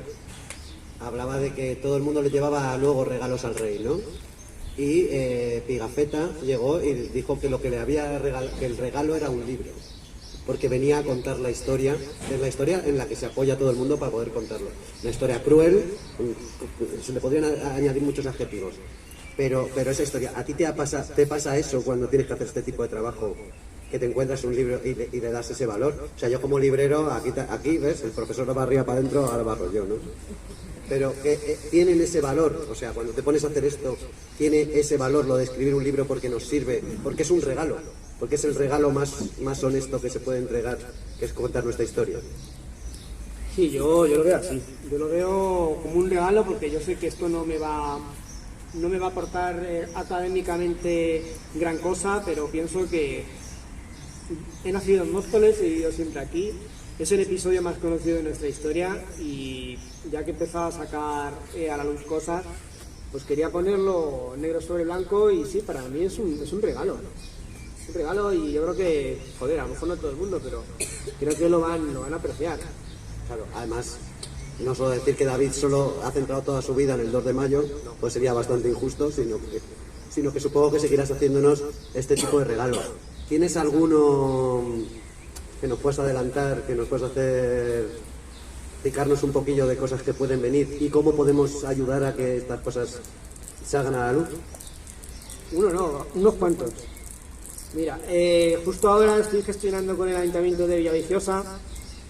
hablaba de que todo el mundo le llevaba luego regalos al rey, ¿no? Y Pigafetta llegó y dijo que lo que le había regalado, que el regalo era un libro, porque venía a contar la historia, es la historia en la que se apoya todo el mundo para poder contarlo. Una historia cruel, se le podrían añadir muchos adjetivos, pero esa historia, ¿a ti te pasa eso cuando tienes que hacer este tipo de trabajo? Que te encuentras un libro y le das ese valor. O sea, yo como librero, aquí ves, el profesor va arriba para adentro, ahora bajo yo, ¿no? Pero que tienen ese valor, o sea, cuando te pones a hacer esto, tiene ese valor lo de escribir un libro, porque nos sirve, porque es un regalo, porque es el regalo más honesto que se puede entregar, que es contar nuestra historia. Sí, yo lo veo así. Yo lo veo como un regalo, porque yo sé que esto no me va a aportar académicamente gran cosa, pero pienso que he nacido en Móstoles, he vivido siempre aquí. Es el episodio más conocido de nuestra historia, y ya que empezaba a sacar a la luz cosas, pues quería ponerlo negro sobre blanco. Y sí, para mí es un regalo. Es un regalo, y yo creo que, joder, a lo mejor no todo el mundo, pero creo que lo van a apreciar. Claro, además, no solo decir que David solo ha centrado toda su vida en el 2 de mayo, pues sería bastante injusto, sino que supongo que seguirás haciéndonos este tipo de regalos. ¿Tienes alguno que nos puedas adelantar, que nos puedas explicarnos un poquillo de cosas que pueden venir y cómo podemos ayudar a que estas cosas salgan a la luz? Uno no, unos cuantos. Mira, justo ahora estoy gestionando con el Ayuntamiento de Villaviciosa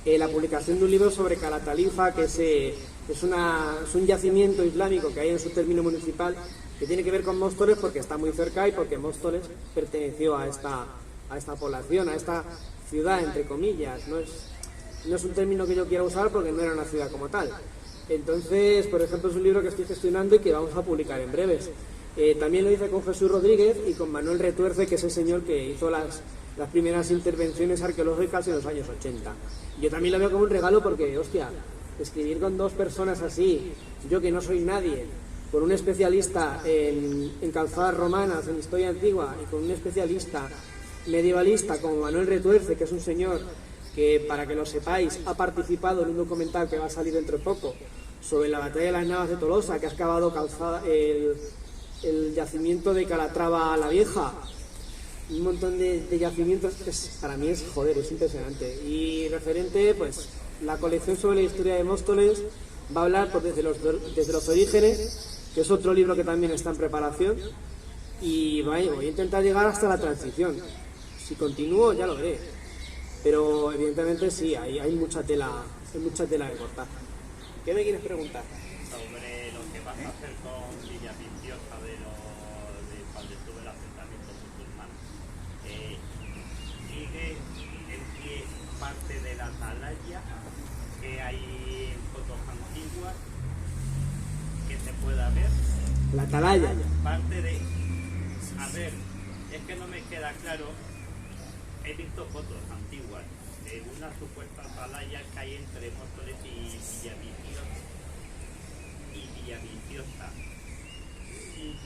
la publicación de un libro sobre Calatalifa, que es un yacimiento islámico que hay en su término municipal, que tiene que ver con Móstoles porque está muy cerca y porque Móstoles perteneció a esta población, a esta ciudad, entre comillas. No es un término que yo quiera usar porque no era una ciudad como tal. Entonces, por ejemplo, es un libro que estoy gestionando y que vamos a publicar en breves. También lo hice con Jesús Rodríguez y con Manuel Retuerce, que es el señor que hizo las primeras intervenciones arqueológicas en los años 80. Yo también lo veo como un regalo porque, hostia, escribir con dos personas así, yo que no soy nadie, con un especialista en calzadas romanas, en historia antigua, y con un especialista medievalista como Manuel Retuerce, que es un señor que, para que lo sepáis, ha participado en un documental que va a salir dentro de poco sobre la batalla de las Navas de Tolosa, que ha excavado el yacimiento de Calatrava la Vieja, un montón de yacimientos. Para mí es impresionante. Y referente, pues la colección sobre la historia de Móstoles va a hablar pues, desde los orígenes, que es otro libro que también está en preparación, y voy a intentar llegar hasta la transición. Si continúo ya lo veré, pero evidentemente sí, hay mucha tela de cortar. ¿Qué me quieres preguntar? Sobre lo que vas a hacer con Villaviciosa de cuando estuvo el asentamiento musulmán. Sigue en pie parte de la atalaya que hay en fotos antiguas que se pueda ver. La atalaya. Parte de... A ver, es que no me queda claro. He visto fotos antiguas de una supuesta atalaya que hay entre Móstoles y Villaviciosa.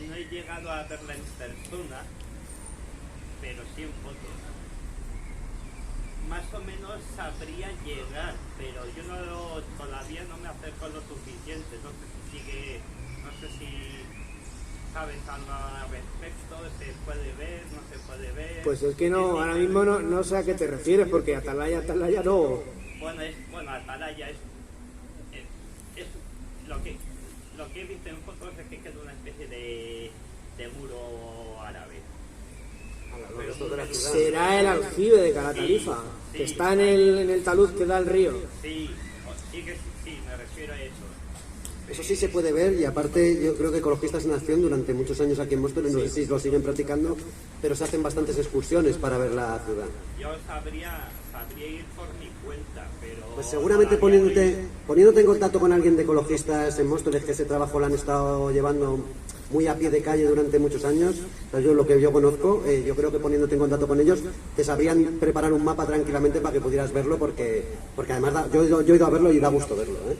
No he llegado a verla en persona, pero sí en fotos. Más o menos sabría llegar, pero yo todavía no me acerco lo suficiente. No sé si sabes algo al respecto, se puede ver, no se puede ver. Pues es que no, ahora mismo no sé a qué te refieres, porque atalaya no. Bueno, atalaya es lo que he visto en fotos es que queda una especie de muro árabe. Será el aljibe de Calatalifa, Sí, que sí. está en el talud que da al río. Sí, sí, me refiero a eso. Eso sí se puede ver, y aparte yo creo que Ecologistas en Acción durante muchos años aquí en Móstoles, no sé si lo siguen practicando, pero se hacen bastantes excursiones para ver la ciudad. Yo sabría ir por mi cuenta, pero... Pues seguramente poniéndote en contacto con alguien de Ecologistas en Móstoles, que ese trabajo lo han estado llevando muy a pie de calle durante muchos años, o sea, yo lo que yo conozco, yo creo que poniéndote en contacto con ellos, te sabrían preparar un mapa tranquilamente para que pudieras verlo, porque además yo he ido a verlo y da gusto verlo, ¿eh?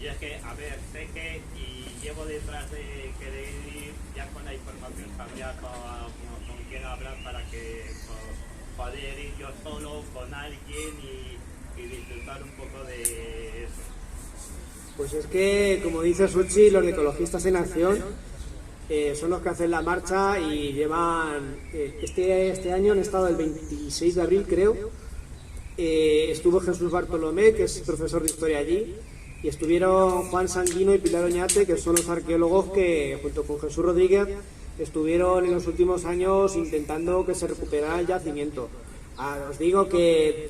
Y es que, a ver, sé que y llevo detrás de querer ir ya con la información, sabría con quién hablar para que poder ir yo solo con alguien y disfrutar un poco de eso. Pues es que, como dice Suchi, los de Ecologistas en Acción son los que hacen la marcha y llevan, este año han estado el 26 de abril creo, estuvo Jesús Bartolomé, que es profesor de historia allí, y estuvieron Juan Sanguino y Pilar Oñate, que son los arqueólogos que junto con Jesús Rodríguez estuvieron en los últimos años intentando que se recuperara el yacimiento. Os digo que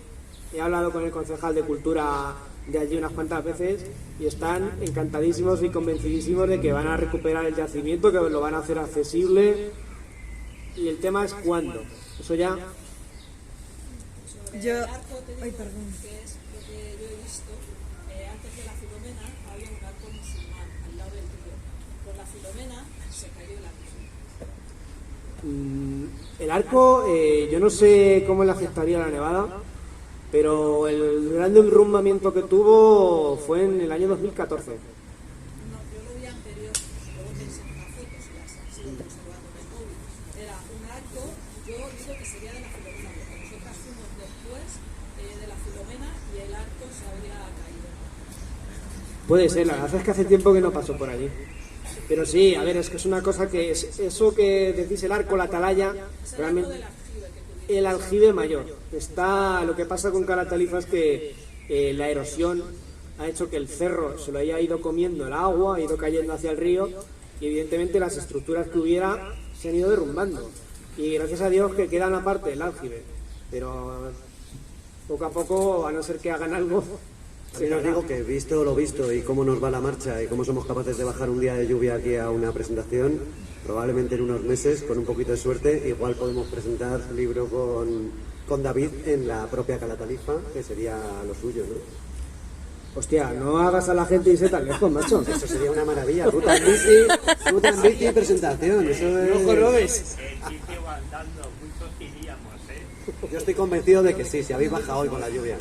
he hablado con el concejal de Cultura de allí unas cuantas veces y están encantadísimos y convencidísimos de que van a recuperar el yacimiento, que lo van a hacer accesible, y el tema es cuándo. Eso ya... Yo... El arco, te digo, Ay, perdón. que es lo que yo he visto, antes de la Filomena había un arco musulmán al lado del río. Con la Filomena se cayó el arco. El arco, yo no sé cómo le afectaría la nevada, pero el gran derrumbamiento que tuvo fue en el año 2014. No, yo lo vi anterior, luego te enseño las fotos y las han sido conservando en el móvil. Era un arco, yo digo que sería de la Filomena, porque nosotras fuimos después de la Filomena y el arco se habría caído. Puede ser, la verdad es que hace tiempo que no paso por allí. Pero sí, a ver, es que es una cosa que es eso que decís, el arco, la atalaya, Es el arco realmente del aljibe que tú dices. el aljibe mayor. Lo que pasa con Calatalifa es que la erosión ha hecho que el cerro se lo haya ido comiendo el agua, ha ido cayendo hacia el río, y evidentemente las estructuras que hubiera se han ido derrumbando. Y gracias a Dios que queda una parte del aljibe, pero poco a poco, a no ser que hagan algo... También os digo que visto lo visto y cómo nos va la marcha y cómo somos capaces de bajar un día de lluvia aquí a una presentación, probablemente en unos meses, con un poquito de suerte, igual podemos presentar libro con David en la propia Calatalifa, que sería lo suyo, ¿no? Hostia, no hagas a la gente irse tan lejos, macho. Eso sería una maravilla. Ruta en bici y presentación. Eso es... No jorobes. El sitio andando, muchos iríamos, Yo estoy convencido de que sí, si habéis bajado hoy con la lluvia.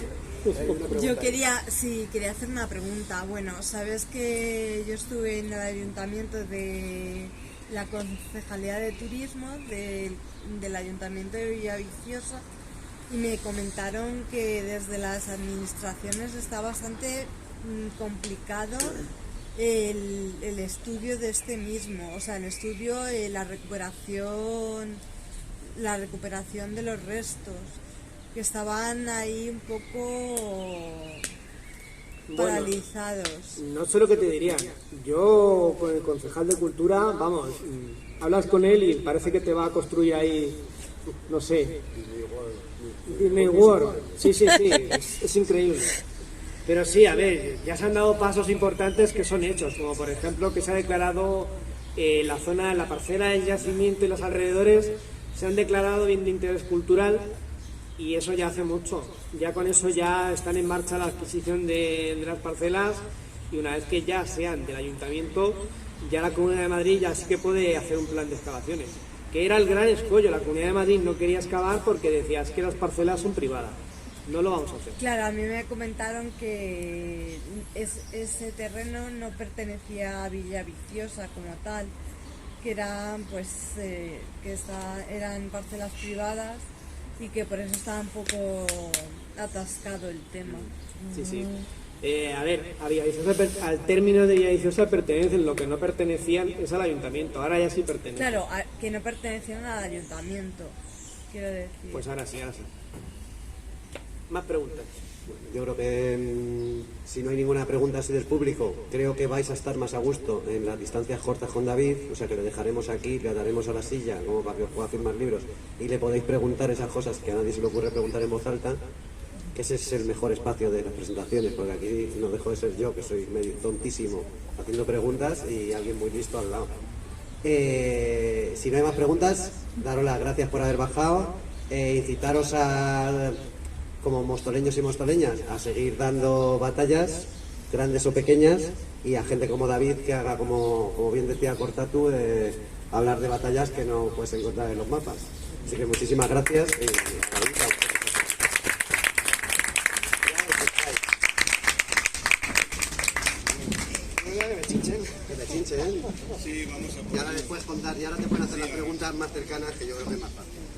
Yo quería hacer una pregunta. Bueno, sabes que yo estuve en el ayuntamiento de la Concejalía de Turismo del Ayuntamiento de Villaviciosa y me comentaron que desde las administraciones está bastante complicado el estudio de este mismo, o sea, el estudio, la recuperación de los restos, que estaban ahí un poco paralizados. No sé lo que te diría. Yo, con el concejal de Cultura, vamos, hablas con él y parece que te va a construir ahí, no sé, Disney World. Sí, es increíble. Pero sí, a ver, ya se han dado pasos importantes que son hechos, como por ejemplo que se ha declarado la zona, la parcela del yacimiento y los alrededores, se han declarado bien de interés cultural. Y eso ya hace mucho. Ya con eso ya están en marcha la adquisición de las parcelas, y una vez que ya sean del ayuntamiento, ya la Comunidad de Madrid ya sí que puede hacer un plan de excavaciones. Que era el gran escollo. La Comunidad de Madrid no quería excavar porque decía es que las parcelas son privadas. No lo vamos a hacer. Claro, a mí me comentaron que ese terreno no pertenecía a Villaviciosa como tal, que eran eran parcelas privadas y que por eso estaba un poco atascado el tema. Sí. A ver, al término de Villaviciosa pertenecen, lo que no pertenecían es al ayuntamiento, ahora ya sí pertenecen. Claro, que no pertenecían al ayuntamiento, quiero decir. Pues ahora sí. Más preguntas. Yo creo que si no hay ninguna pregunta así del público, creo que vais a estar más a gusto en las distancias cortas con David, o sea que le dejaremos aquí, le daremos a la silla como para que os pueda firmar libros y le podéis preguntar esas cosas que a nadie se le ocurre preguntar en voz alta, que ese es el mejor espacio de las presentaciones, porque aquí no dejo de ser yo, que soy medio tontísimo haciendo preguntas y alguien muy listo al lado. Si no hay más preguntas, daros las gracias por haber bajado, incitaros a, como mostoleños y mostoleñas, a seguir dando batallas, grandes o pequeñas, y a gente como David que haga, como bien decía Cortatu, hablar de batallas que no puedes encontrar en los mapas. Así que muchísimas gracias. Que te chinchen. Sí, vamos a Y ahora les puedes contar, y ahora te pueden hacer las preguntas más cercanas, que yo creo que es más fácil.